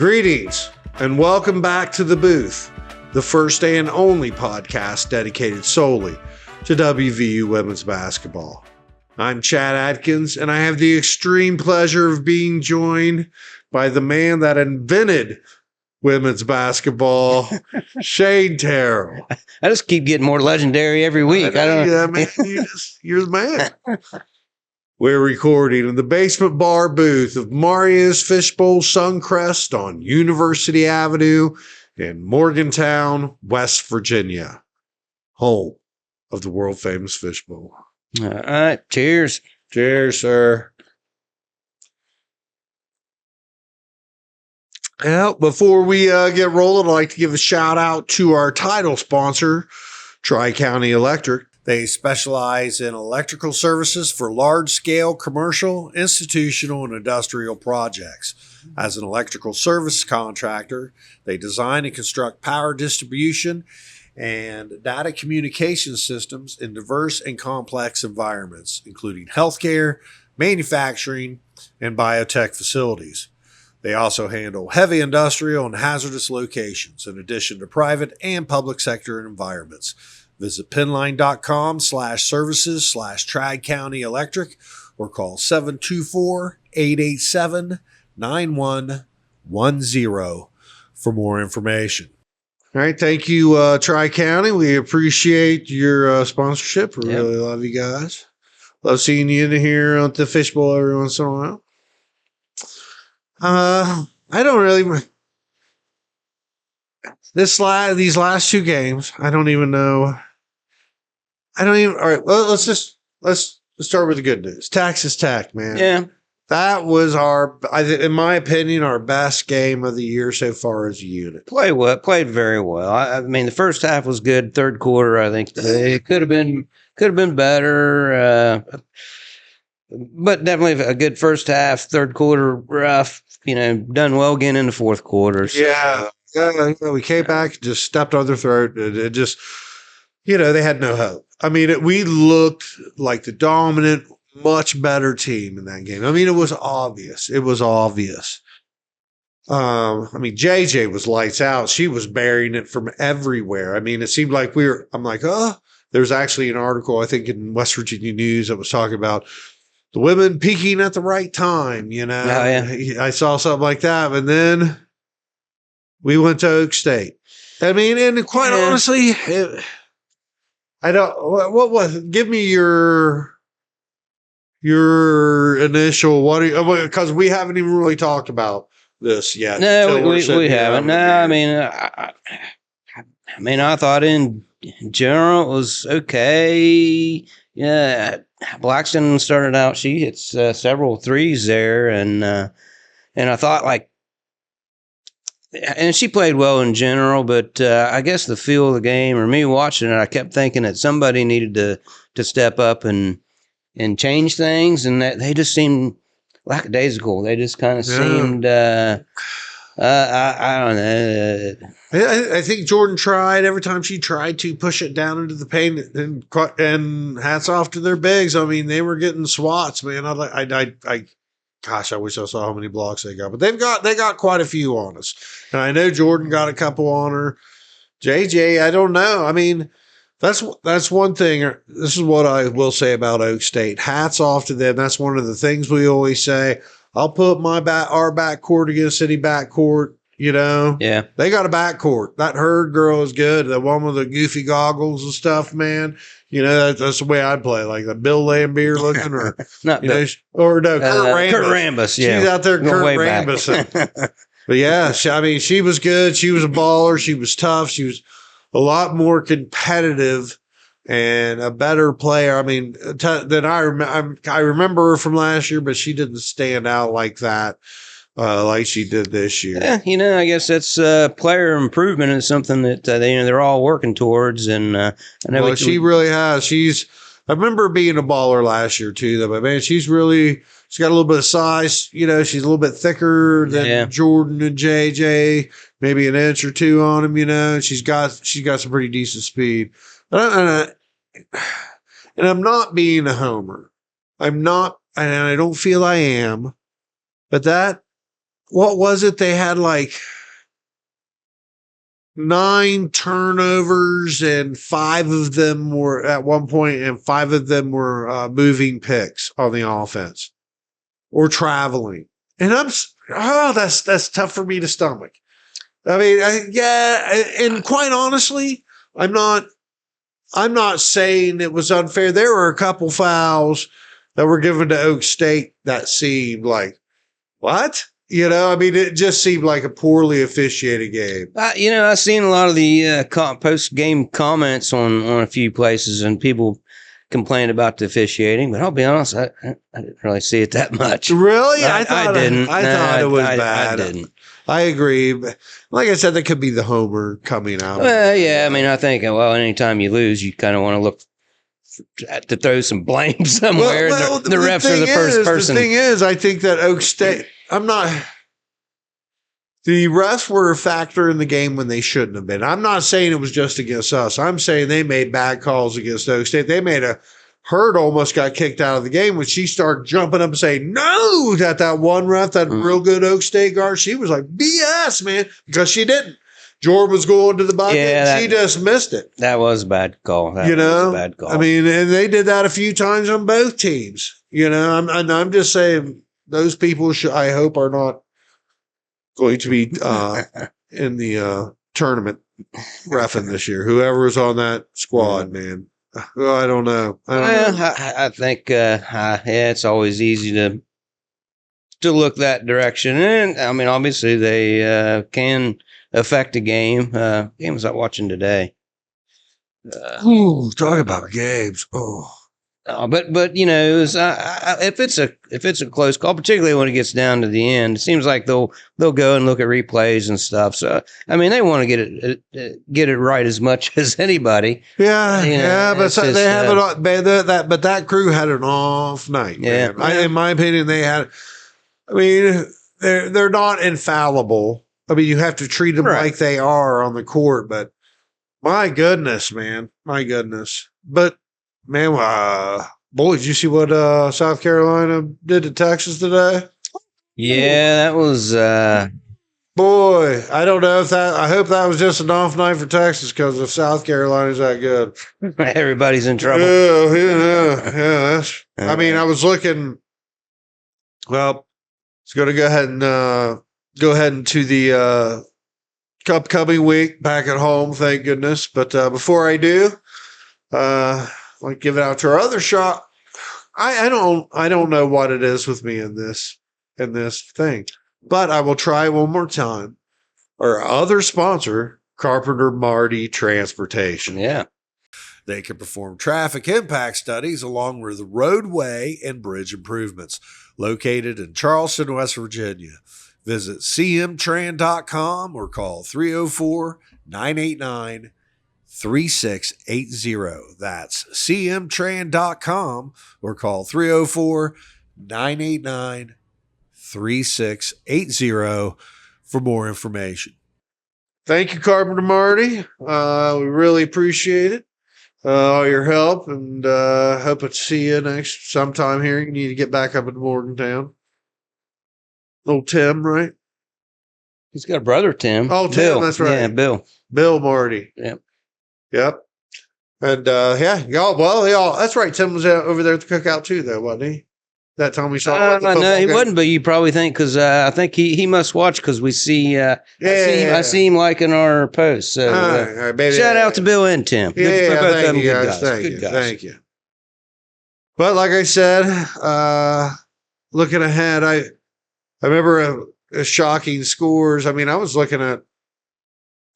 Greetings and welcome back to The Booth, the first and only podcast dedicated solely to WVU women's basketball. I'm Chad Atkins, and I have the extreme pleasure of being joined by the man that invented women's basketball, Shane Terrell. I just keep getting more legendary every week. I don't know. Yeah, man, you're the man. We're recording in the basement bar booth of Mario's Fishbowl Suncrest on University Avenue in Morgantown, West Virginia, home of the world famous Fishbowl. All right. Cheers. Cheers, sir. Well, before we get rolling, I'd like to give a shout out to our title sponsor, Tri-County Electric. They specialize in electrical services for large-scale commercial, institutional, and industrial projects. As an electrical service contractor, they design and construct power distribution and data communication systems in diverse and complex environments, including healthcare, manufacturing, and biotech facilities. They also handle heavy industrial and hazardous locations, in addition to private and public sector environments. Visit pinline.com/services/Tri-County Electric or call 724-887-9110 for more information. All right. Thank you, Tri-County. We appreciate your sponsorship. We really love you guys. Love seeing you in here on the Fishbowl every once in a while. I don't really... these last two games, I don't even know. All right. Well, let's start with the good news. Texas Tech, man. Yeah. That was in my opinion, our best game of the year so far as a unit. Played very well. I mean, the first half was good. Third quarter, I think it could have been better. But definitely a good first half. Third quarter, rough. Done well getting in the fourth quarter. So. Yeah, we came back, just stepped on their throat. It just, they had no hope. I mean, we looked like the dominant, much better team in that game. I mean, it was obvious. I mean, JJ was lights out. She was burying it from everywhere. I mean, it seemed like I'm like, there's actually an article, I think, in West Virginia News that was talking about the women peaking at the right time, Oh, yeah. I saw something like that. And then we went to Oak State. I mean, and quite honestly, give me your initial, because we haven't even really talked about this yet. No, we haven't. No, I mean, I thought in general it was okay. Yeah. Blackston started out, she hits several threes there, and I thought and she played well in general, but I guess the feel of the game, or me watching it, I kept thinking that somebody needed to step up and change things, and that they just seemed lackadaisical. They just kind of seemed, I don't know. I think Jordan tried every time she tried to push it down into the paint, and hats off to their bigs. I mean, they were getting swats, man. Gosh, I wish I saw how many blocks they got, but they got quite a few on us. And I know Jordan got a couple on her. JJ, I don't know. I mean, that's one thing. This is what I will say about Oak State. Hats off to them. That's one of the things we always say. I'll put our backcourt against city backcourt. Yeah. They got a backcourt. That Hurd girl is good. The one with the goofy goggles and stuff, man. That's the way I'd play, like the Bill Lambier looking, or Not Kurt Rambis. Kurt Rambis, yeah. She's out there, Kurt Rambis. But yeah, she was good. She was a baller. She was tough. She was a lot more competitive and a better player. I mean, than I remember her from last year, but she didn't stand out like that. Like she did this year. Yeah, I guess that's player improvement is something that they're all working towards, and I know she really has. I remember being a baller last year too, though. But man, she's got a little bit of size. She's a little bit thicker than Jordan and JJ, maybe an inch or two on him. She's got some pretty decent speed. And I'm not being a homer. I'm not, and I don't feel I am. But that what was it? They had like 9 turnovers, and 5 of them were at one point, and 5 of them were moving picks on the offense or traveling. And that's tough for me to stomach. I mean, and quite honestly, I'm not saying it was unfair. There were a couple fouls that were given to Oak State that seemed like, what? You know, I mean, it just seemed like a poorly officiated game. I've seen a lot of the post-game comments on a few places, and people complained about the officiating. But I'll be honest, I didn't really see it that much. Really? I didn't. I thought it was bad. I didn't. I agree. But like I said, that could be the homer coming out. Well, yeah. I mean, I think, anytime you lose, you kind of want to look to throw some blame somewhere. Well, the refs are the first person. The thing is, I think that Oak State, the refs were a factor in the game when they shouldn't have been. I'm not saying it was just against us. I'm saying they made bad calls against Oak State. They made Hurd almost got kicked out of the game when she started jumping up and saying, no, that one ref, that real good Oak State guard, she was like, BS, man, because she didn't. Jordan was going to the bucket. Yeah, she just missed it. That was a bad call. That was a bad call. I mean, and they did that a few times on both teams. I'm just saying those people I hope are not going to be in the tournament reffing this year. Whoever is on that squad, man. Well, I don't know. I think it's always easy to look that direction, and I mean, obviously they can affect a game. Game was I watching today? Talk about games. But it was, if it's a close call, particularly when it gets down to the end, it seems like they'll go and look at replays and stuff. So I mean, they want to get it right as much as anybody. Yeah, but they have it. But that crew had an off night. Yeah, in my opinion, they had. I mean, they're not infallible. I mean, you have to treat them like they are on the court. But my goodness, man, my goodness. But man, boy, did you see what South Carolina did to Texas today? Yeah, that was. Boy, I don't know I hope that was just an off night for Texas, because if South Carolina's that good, everybody's in trouble. Yeah. I mean, I was looking. Well, it's going to go ahead into the upcoming week back at home. Thank goodness. But before I do, like give it out to our other shop. I don't know what it is with me in this thing, but I will try one more time. Our other sponsor, Carpenter Marty Transportation. Yeah. They can perform traffic impact studies along with roadway and bridge improvements. Located in Charleston, West Virginia. Visit cmtran.com or call 304-989-3680. That's cmtran.com or call 304-989-3680 for more information. Thank you, Carpenter Marty. We really appreciate it. All your help, and hope to see you sometime here. You need to get back up in Morgantown. Old Tim, right? He's got a brother, Tim. Oh, Tim, Bill. that's right. Yeah, Bill. Bill Marty. Yep. And y'all. That's right. Tim was over there at the cookout too, though, wasn't he? That time we saw. No, he wasn't. But you probably think, because I think he must watch, because we see. I see him liking our posts. So all right, baby. Shout out to Bill and Tim. Thank you guys. Thank you. But like I said, looking ahead, I remember a shocking scores. I mean, I was looking at.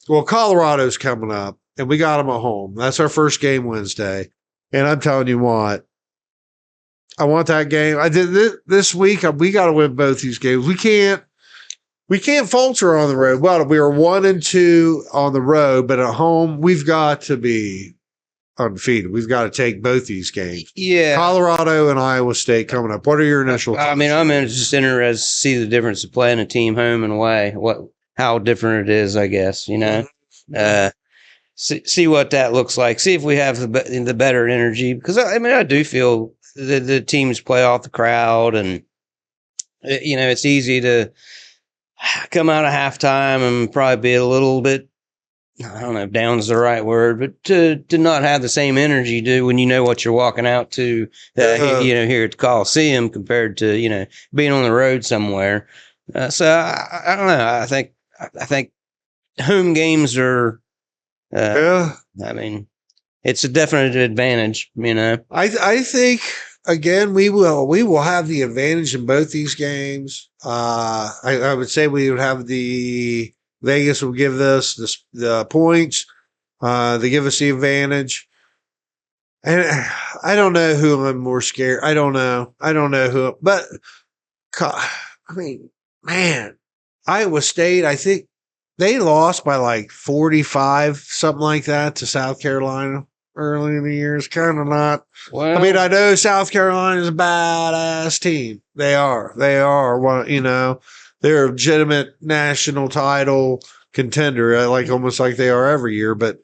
Well, Colorado's coming up, and we got them at home. That's our first game Wednesday, and I'm telling you what. I want that game. I did this week. We got to win both these games. We can't falter on the road. Well, we were 1-2 on the road, but at home we've got to be undefeated. We've got to take both these games. Yeah, Colorado and Iowa State coming up. What are your initial thoughts? I mean, I'm just interested to see the difference of playing a team home and away. How different it is, I guess. See what that looks like. See if we have the better energy, because I do feel. The teams play off the crowd, and it's easy to come out of halftime and probably be a little bit, I don't know if down's the right word, but to not have the same energy when you know what you're walking out to, here at the Coliseum compared to, being on the road somewhere. So I don't know. I think home games are, I mean, it's a definite advantage, I think again we will have the advantage in both these games. I would say we would have the Vegas will give us the points. They give us the advantage. And I don't know who I'm more scared. I don't know who, but I mean, man, Iowa State, I think they lost by like 45, something like that to South Carolina early in the year. It's kind of not. Well, I mean, I know South Carolina is a badass team. They are. They're a legitimate national title contender, like almost like they are every year. But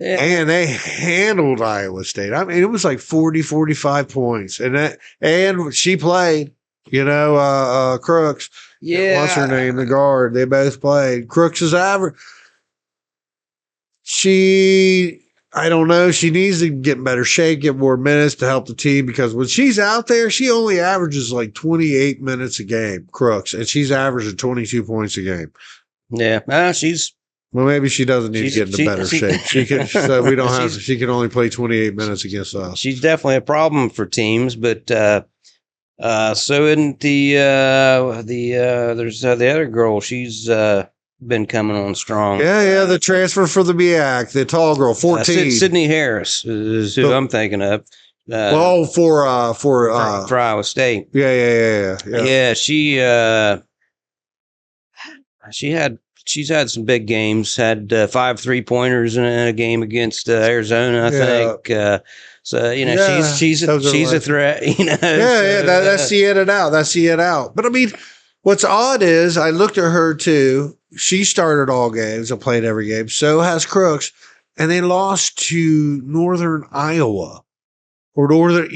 and they handled Iowa State. I mean, it was like 40, 45 points, and she played. Crooks. Yeah. What's her name? The guard. They both played. Crooks is average. I don't know. She needs to get in better shape, get more minutes to help the team because when she's out there, she only averages like 28 minutes a game, Crooks, and she's averaging 22 points a game. Yeah. Well, maybe she doesn't need to get into better shape. She can. So we don't have. She can only play 28 minutes against us. She's definitely a problem for teams, but so in there's the other girl. She's been coming on strong. Yeah, the transfer for the MEAC, the tall girl, 14. Sydney Harris is who I'm thinking of. For Iowa State. Yeah. She's had some big games. Had 5 3-pointers in a game against Arizona, I think. She's a threat. That's the in and out. But I mean, what's odd is I looked at her too. She started all games and played every game. So has Crooks, and they lost to Northern Iowa or Northern.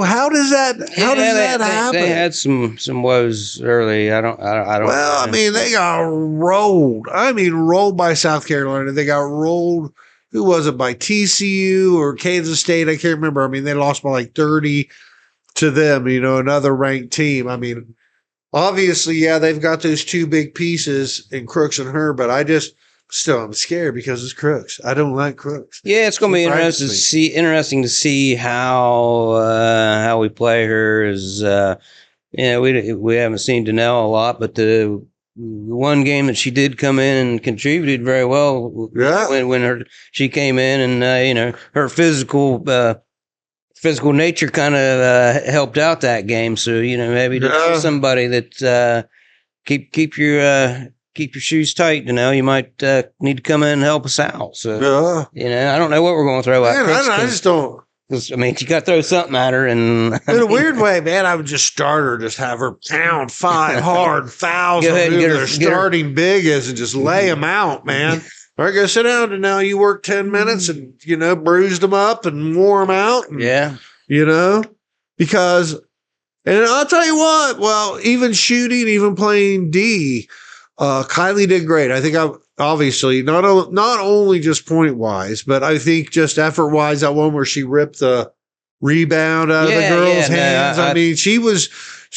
How does that happen? They had some woes early. I don't. Well, I mean, they got rolled. Rolled by South Carolina. They got rolled. Who was it, by TCU or Kansas State? I can't remember. I mean, they lost by like 30 to them. Another ranked team. I mean, obviously, they've got those two big pieces in Crooks and her, but I'm scared because it's Crooks. I don't like Crooks. Yeah, it's going to be interesting to see how we play her. We haven't seen Danelle a lot, but the one game that she did come in and contributed very well when she came in, and her physical nature kind of helped out that game. So maybe somebody that keep your shoes tight. You might need to come in and help us out. So I don't know what we're going to throw at. I just don't. I mean, you got to throw something at her, and in a weird way, man, I would just start her, just have her pound 5 hard fouls. Go ahead and get her starting big is and just lay them out, man. All right, go sit down, and now you work 10 minutes and bruised them up and wore them out. And, because, and I'll tell you what, well, even shooting, even playing D, Kylie did great. I think obviously not only just point wise, but I think just effort wise, that one where she ripped the rebound out of the girl's hands.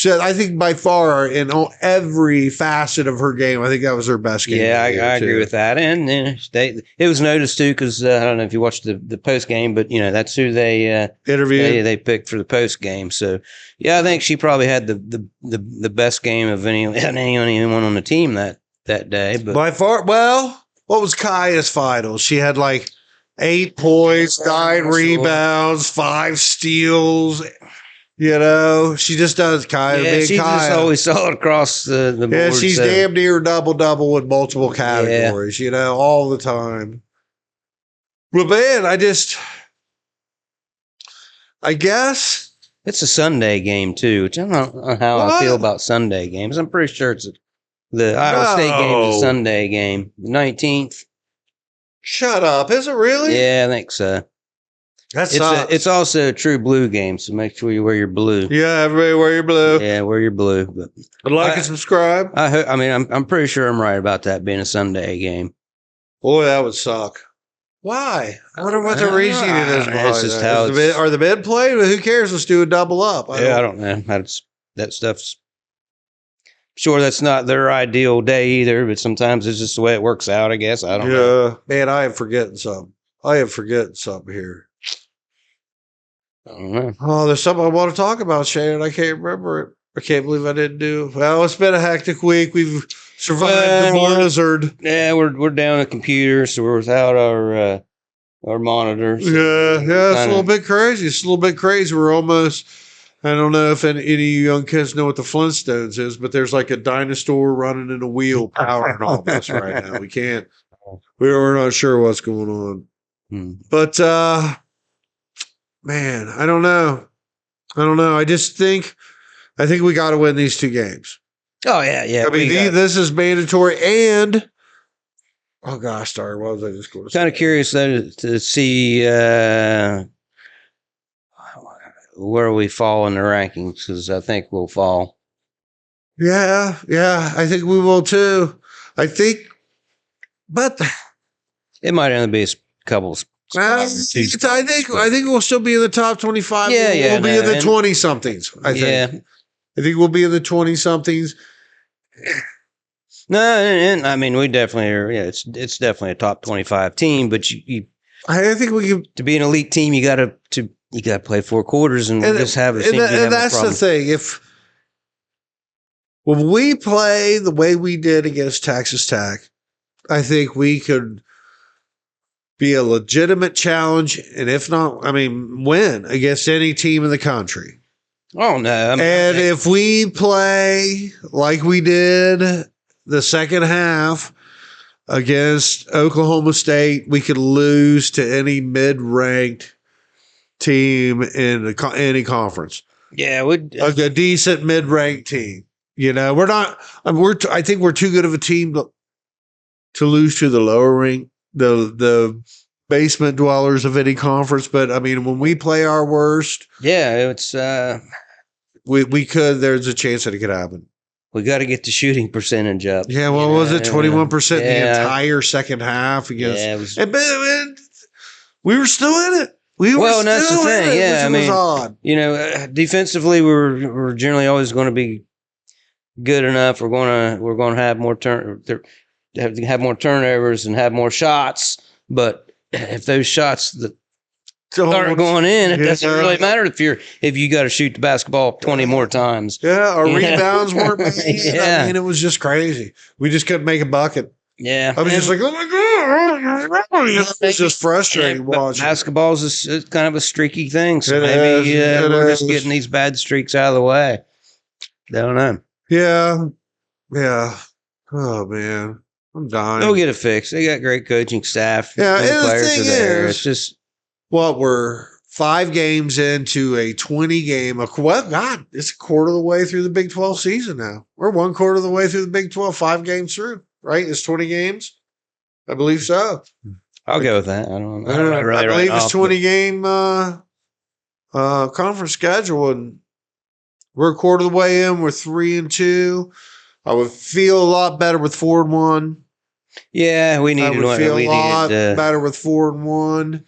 I think by far in every facet of her game, I think that was her best game. Yeah, I agree with that. And it was noticed too, because I don't know if you watched the post game, but that's who they interviewed. They picked for the post game. So I think she probably had the best game of anyone on the team that day. But by far, well, what was Kaya's finals? She had like 8 points, 9 rebounds, 5 steals. She just does Kaya. Yeah, she just always solid across the board. Yeah, she's damn near double in multiple categories, all the time. But man, I guess it's a Sunday game too, which I don't know how I feel about Sunday games. I'm pretty sure it's the Iowa State game is a Sunday game, the 19th. Shut up. Is it really? Yeah, I think so. It's also a true blue game, so make sure you wear your blue. Yeah, everybody wear your blue. Yeah, wear your blue. But like and subscribe. I'm pretty sure I'm right about that being a Sunday game. Boy, that would suck. Why? I wonder what the reasoning is behind just that. Are the mid played? Who cares? Let's do a double up. I don't know. That stuff's sure that's not their ideal day either, but sometimes it's just the way it works out, I guess. I don't know. Yeah, man, I am forgetting something. Here. I don't know. Oh, there's something I want to talk about, Shannon. I can't remember it. I can't believe I didn't do. Well, it's been a hectic week. We've survived the blizzard. Yeah, we're down a computer, so we're without our monitors. Yeah, it's a little bit crazy. We're almost. I don't know if any of you young kids know what the Flintstones is, but there's like a dinosaur running in a wheel powering all this right now. We're not sure what's going on. But man, I don't know. I think we got to win these 2 games. Oh yeah. I mean, this is mandatory, and oh gosh, sorry, what was I just going to say? Kind of curious though to see where we fall in the rankings, because I think we'll fall. Yeah, I think we will too. But it might only be a couple. I think we'll still be in the top 25. Yeah, we'll be in the 20 somethings. I think we'll be in the 20 somethings. No, and I mean we definitely are. Yeah, it's definitely a top 25 team. But I think we can, to be an elite team, you got to play 4 quarters and just have a. And that's the thing. When we play the way we did against Texas Tech, I think we could be a legitimate challenge, and if not, win against any team in the country. Oh no! If we play like we did the second half against Oklahoma State, we could lose to any mid-ranked team in any conference. Yeah, a decent mid-ranked team. We're not. I think we're too good of a team to lose to the lower rank, the basement dwellers of any conference. But when we play our worst, it's we could. There's a chance that it could happen. We got to get the shooting percentage up. Yeah, what was it? 21% the entire second half against. We were still in it. That's the thing. Yeah, defensively, we're generally always going to be good enough. We're going to have more have more turnovers and have more shots. But if those shots that aren't going in, it doesn't really matter if you got to shoot the basketball 20 more times. Yeah, our rebounds weren't made. It was just crazy. We just couldn't make a bucket. Yeah, I was just like, oh my god, it was just frustrating watching. Basketball is kind of a streaky thing, so maybe we're just getting these bad streaks out of the way. Don't know. Yeah. Oh man, I'm dying. They'll get it fixed. They got great coaching staff. Yeah, and the players thing are there. It's just we're 5 games into a 20 game. Well, God, it's a quarter of the way through the Big 12 season now. We're 1/4 of the way through the Big 12, 5 games through. Right? It's 20 games. I believe so. I'll go with that. I don't know. I believe it's 20 game conference schedule, and we're a quarter of the way in. We're 3-2. I would feel a lot better with 4-1. Yeah, we needed. I would feel a lot better with 4-1.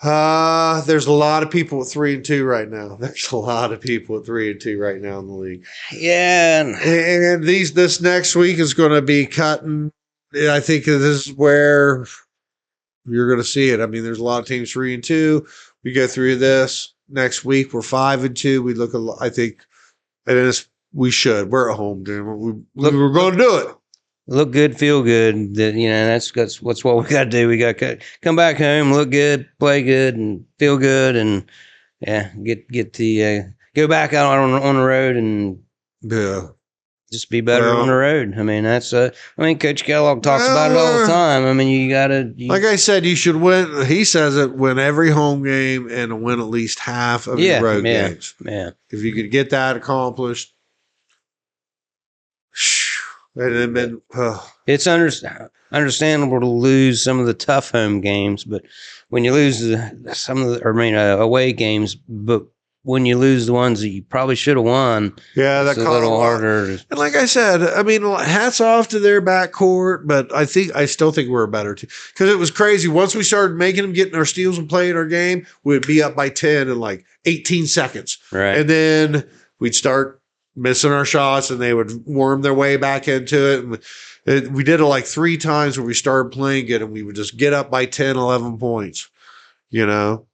There's a lot of people with 3-2 right now. There's a lot of people with 3-2 right now in the league. Yeah, and this next week is going to be cutting. I think this is where you're going to see it. There's a lot of teams 3-2. We go through this next week. We're 5-2. We look. I think, and we should. We're at home, dude. We're going to do it. Look good, feel good. That's what we got to do. We got to come back home, look good, play good, and feel good, and get the go back out on the road and just be better on the road. That's Coach Kellogg talks about it all the time. You got to like I said, you should win. He says it: win every home game and win at least half of your road games. Yeah, if you could get that accomplished. And then, It's understandable to lose some of the tough home games, but when you lose away games, but when you lose the ones that you probably should have won, yeah, it's a little harder. And like I said, I mean, hats off to their backcourt, but I still think we're a better team because it was crazy. Once we started making them get in our steals and playing our game, we'd be up by 10 in like 18 seconds. Right. And then we'd start missing our shots and they would worm their way back into it. And we did it like 3 times where we started playing good and we would just get up by 10, 11 points, you know?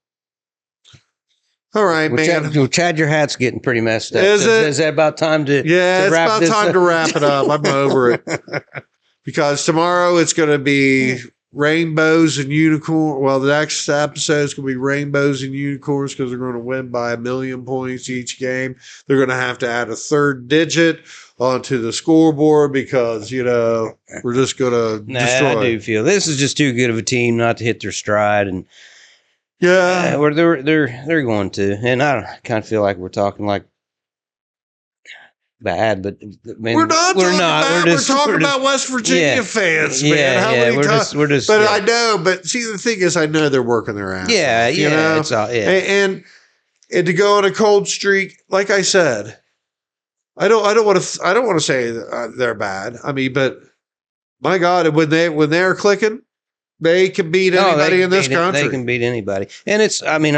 All right, man. Chad, your hat's getting pretty messed up. Is that about time to it's wrap about this time up? to wrap it up. I'm over it. Because tomorrow it's going to be rainbows and unicorns. Well, the next episode is going to be rainbows and unicorns because they're going to win by 1 million points each game. They're going to have to add a 3rd digit onto the scoreboard because, we're just going to destroy. I do feel this is just too good of a team not to hit their stride, and yeah, they're going to. And I kind of feel like we're talking like bad, but I mean, we're not. We're talking about West Virginia fans, man. We're just. But I know. But see, the thing is, I know they're working their ass. Yeah, off, yeah. It's all, yeah. And to go on a cold streak, like I said, I don't want to say they're bad. I mean, but my God, when they're clicking, they can beat anybody in this country. They can beat anybody, and it's. I mean,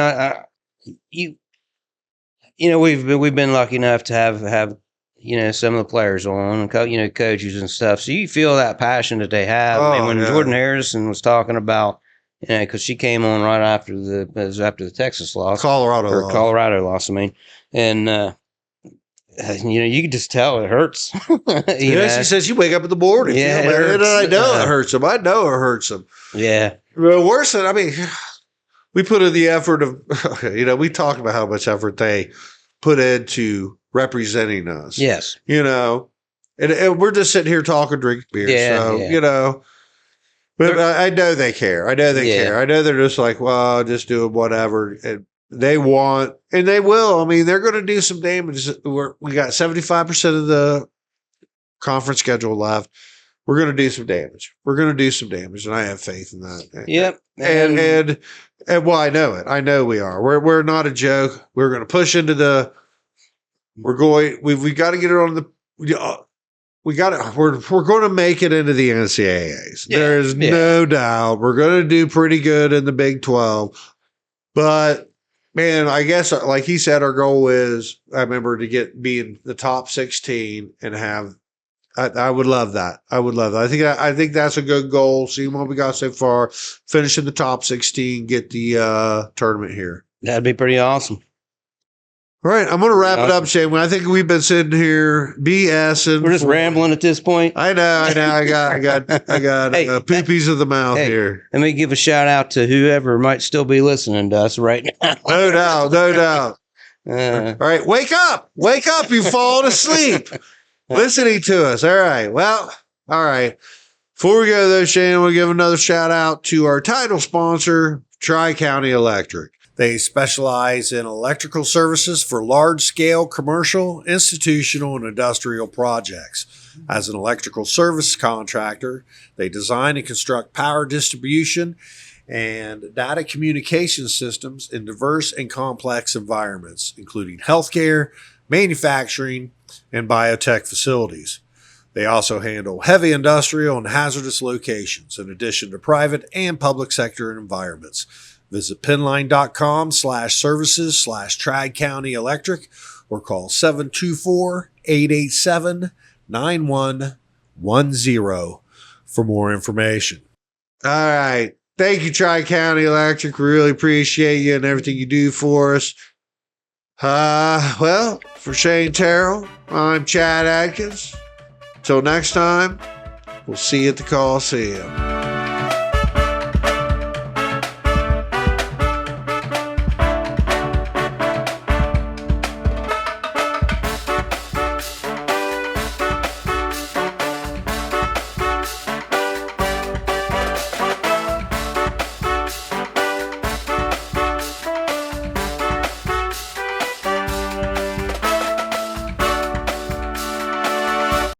we've been lucky enough to have some of the players on, and coaches and stuff. So you feel that passion that they have. I mean, when Jordan Harrison was talking about, because she came on right after the Texas loss, Colorado loss. I mean, and. You can just tell it hurts. She says you wake up at the morning. Yeah, and I know it hurts them. I know it hurts them. Yeah. Well, worse than, we put in the effort of, we talked about how much effort they put into representing us. Yes. And we're just sitting here talking, drinking beer. Yeah, so, but I know they care. I know they care. I know they're just like, well, just doing whatever. And they want, and they will. I mean, they're going to do some damage. We got 75% of the conference schedule left. We're going to do some damage. And I have faith in that. Yep. And well, I know it. I know we are. We're not a joke. We're going to push into the. We've got to get it on the. We're going to make it into the NCAAs. Yeah, There is no doubt. We're going to do pretty good in the Big 12, but. Man, I guess like he said, our goal is, I remember, to be in the top 16 and have. I would love that. I think that's a good goal. Seeing what we got so far, finish in the top 16, get the tournament here. That'd be pretty awesome. All right, I'm going to wrap it up, Shane. I think we've been sitting here BSing. We're just rambling at this point. I know. I got poopies of the mouth here. Let me give a shout out to whoever might still be listening to us right now. No doubt. All right, wake up! You've fallen asleep listening to us. All right. Well, all right. Before we go though, Shane, we'll give another shout out to our title sponsor, Tri-County Electric. They specialize in electrical services for large-scale commercial, institutional, and industrial projects. As an electrical service contractor, they design and construct power distribution and data communication systems in diverse and complex environments, including healthcare, manufacturing, and biotech facilities. They also handle heavy industrial and hazardous locations, in addition to private and public sector environments. Visit pinline.com/services/Tri-County Electric or call 724-887-9110 for more information. All right. Thank you, Tri-County Electric. We really appreciate you and everything you do for us. Well, for Shane Terrell, I'm Chad Atkins. Till next time, we'll see you at the Coliseum.